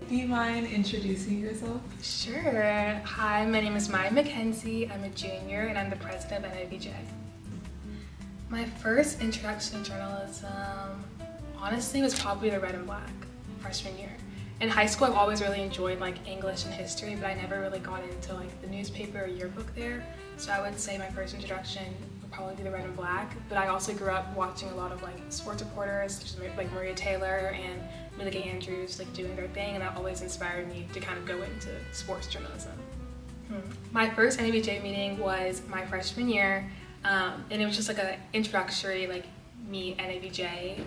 Do you mind introducing yourself? Sure. Hi, my name is McKenzie. I'm a junior and I'm the president of NABJ. My first introduction to journalism, honestly, was probably the Red and Black freshman year. In high school, I've always really enjoyed English and history, but I never really got into the newspaper or yearbook there. So I would say my first introduction would probably be the Red and Black. But I also grew up watching a lot of sports reporters, such as Maria Taylor and Milligan Andrews, doing their thing, and that always inspired me to kind of go into sports journalism. My first NABJ meeting was my freshman year, and it was just an introductory meet NABJ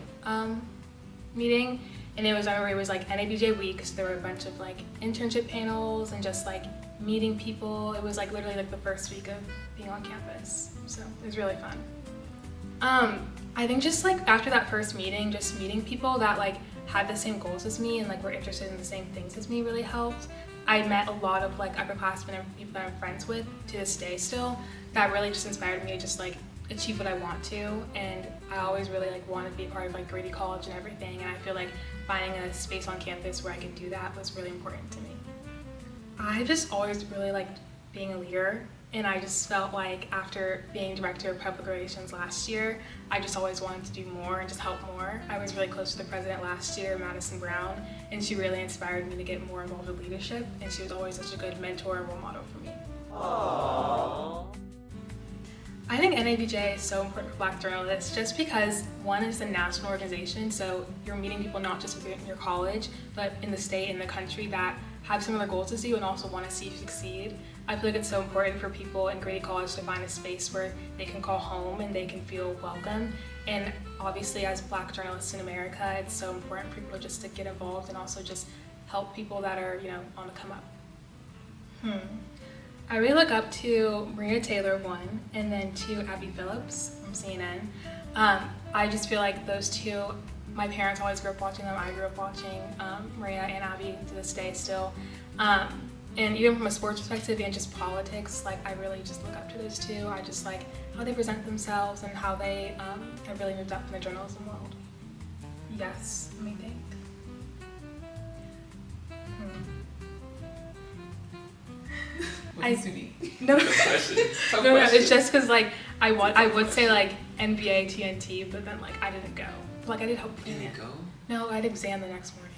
meeting. And I remember it was NABJ week, so there were a bunch of internship panels and just meeting people. It was literally the first week of being on campus, so it was really fun. I think just after that first meeting, just meeting people that had the same goals as me and were interested in the same things as me really helped. I met a lot of upperclassmen and people that I'm friends with to this day still that really just inspired me to just achieve what I want to, and I always really wanted to be a part of Grady College and everything, and I feel finding a space on campus where I could do that was really important to me. I just always really liked being a leader, and I just felt after being director of public relations last year, I just always wanted to do more and just help more. I was really close to the president last year, Madison Brown, and she really inspired me to get more involved with leadership, and she was always such a good mentor and role model for me. Aww. I think NABJ is so important for Black journalists just because, one, it's a national organization, so you're meeting people not just within your college, but in the state and the country that have similar goals as you and also want to see you succeed. I feel it's so important for people in Grady College to find a space where they can call home and they can feel welcome. And obviously, as Black journalists in America, it's so important for people just to get involved and also just help people that are, on the come up. I really look up to Maria Taylor, one, and then two, Abby Phillips from CNN. I just feel those two, my parents always grew up watching them. I grew up watching Maria and Abby to this day still. And even from a sports perspective and just politics, I really just look up to those two. I just like how they present themselves and how they have really moved up in the journalism world. Yes, let me think. What's Suni? No, No, it's just because I would say NBA, TNT, but then I didn't go. I did hope. You didn't go? No, I had exam the next morning.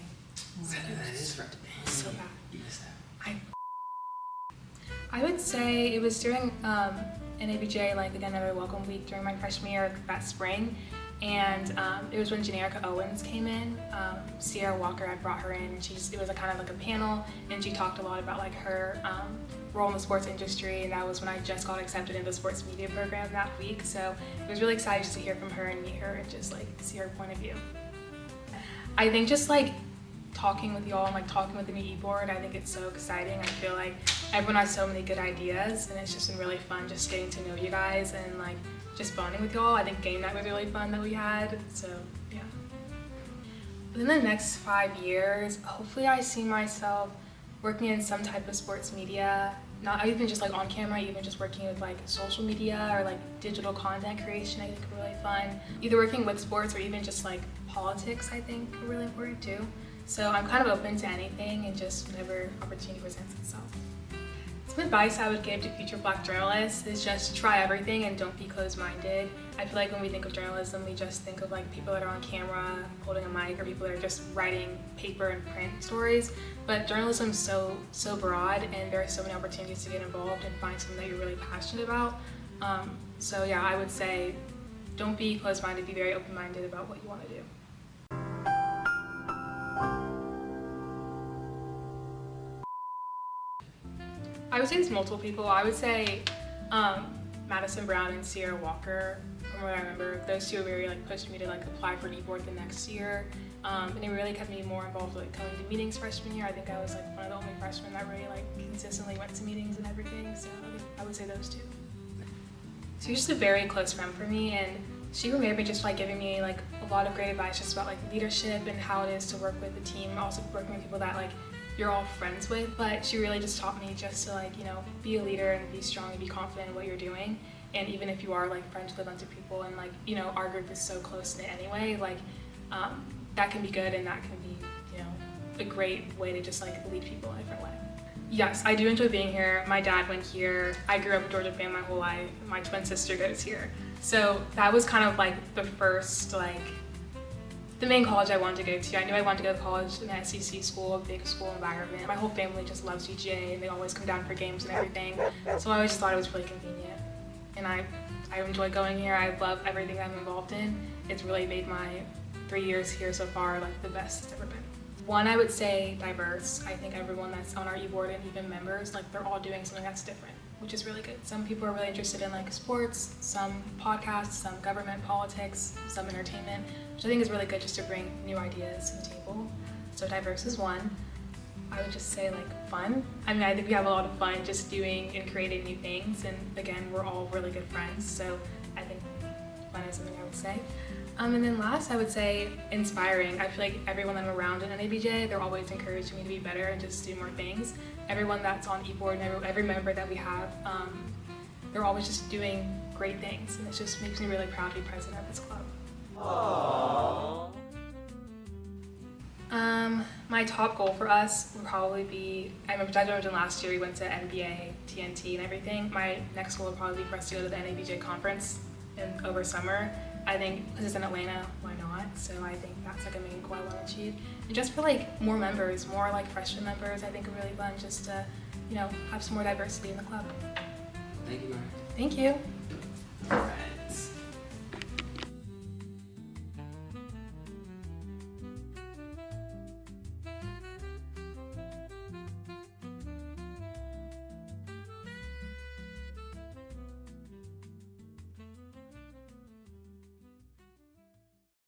That is right. So bad. You missed that. I would say it was during NABJ, again, another welcome week during my freshman year that spring. And it was when Janerica Owens came in. Sierra Walker, I brought her in, and it was kind of a panel, and she talked a lot about her role in the sports industry, and that was when I just got accepted into the sports media program that week. So it was really exciting just to hear from her and meet her and just see her point of view. I think just talking with y'all and talking with the new e-board, I think it's so exciting. I feel everyone has so many good ideas, and it's just been really fun just getting to know you guys and just bonding with y'all. I think game night was really fun that we had, so yeah. Within the next 5 years, hopefully I see myself working in some type of sports media, not even just on camera, even just working with social media or digital content creation. I think are really fun. Either working with sports or even just politics, I think are really important too. So I'm kind of open to anything and just whenever opportunity presents itself. Some advice I would give to future Black journalists is just try everything and don't be closed-minded. I feel when we think of journalism, we just think of people that are on camera, holding a mic, or people that are just writing paper and print stories. But journalism is so broad, and there are so many opportunities to get involved and find something that you're really passionate about. So yeah, I would say don't be closed-minded, be very open-minded about what you want to do. I would say there's multiple people. I would say Madison Brown and Sierra Walker, from what I remember. Those two really pushed me to apply for e-board the next year. And it really kept me more involved with coming to meetings freshman year. I think I was one of the only freshmen that really consistently went to meetings and everything. So I would say those two. She's just a very close friend for me, and she remembered me just giving me a lot of great advice just about leadership and how it is to work with the team, also working with people that you're all friends with. But she really just taught me just to be a leader and be strong and be confident in what you're doing. And even if you are friends with a bunch of people and our group is so close knit anyway, that can be good and that can be a great way to just like lead people in a different way. Yes, I do enjoy being here. My dad went here. I grew up a Georgia fan my whole life. My twin sister goes here. So that was kind of like the first, like, the main college I wanted to go to. I knew I wanted to go to college in an SEC school, a big school environment. My whole family just loves UGA and they always come down for games and everything. So I always just thought it was really convenient. And I enjoy going here. I love everything I'm involved in. It's really made my 3 years here so far like the best it's ever been. One, I would say diverse. I think everyone that's on our e-board and even members, like they're all doing something that's different, which is really good. Some people are really interested in like sports, some podcasts, some government, politics, some entertainment, which I think is really good just to bring new ideas to the table. So diverse is one. I would just say like fun. I mean, I think we have a lot of fun just doing and creating new things, and again, we're all really good friends, so I think fun is something I would say. And then last, I would say inspiring. I feel like everyone that I'm around in NABJ, they're always encouraging me to be better and just do more things. Everyone that's on e-board and every member that we have, they're always just doing great things, and it just makes me really proud to be president of this club. Aww. My top goal for us would probably be, I remember last year we went to NBA, TNT and everything. My next goal would probably be for us to go to the NABJ conference over summer. I think because it's in Atlanta, why not? So I think that's like a main goal I want to achieve. And just for like more members, more like freshman members, I think are really fun just to, you know, have some more diversity in the club. Thank you, Mara. Thank you. All right.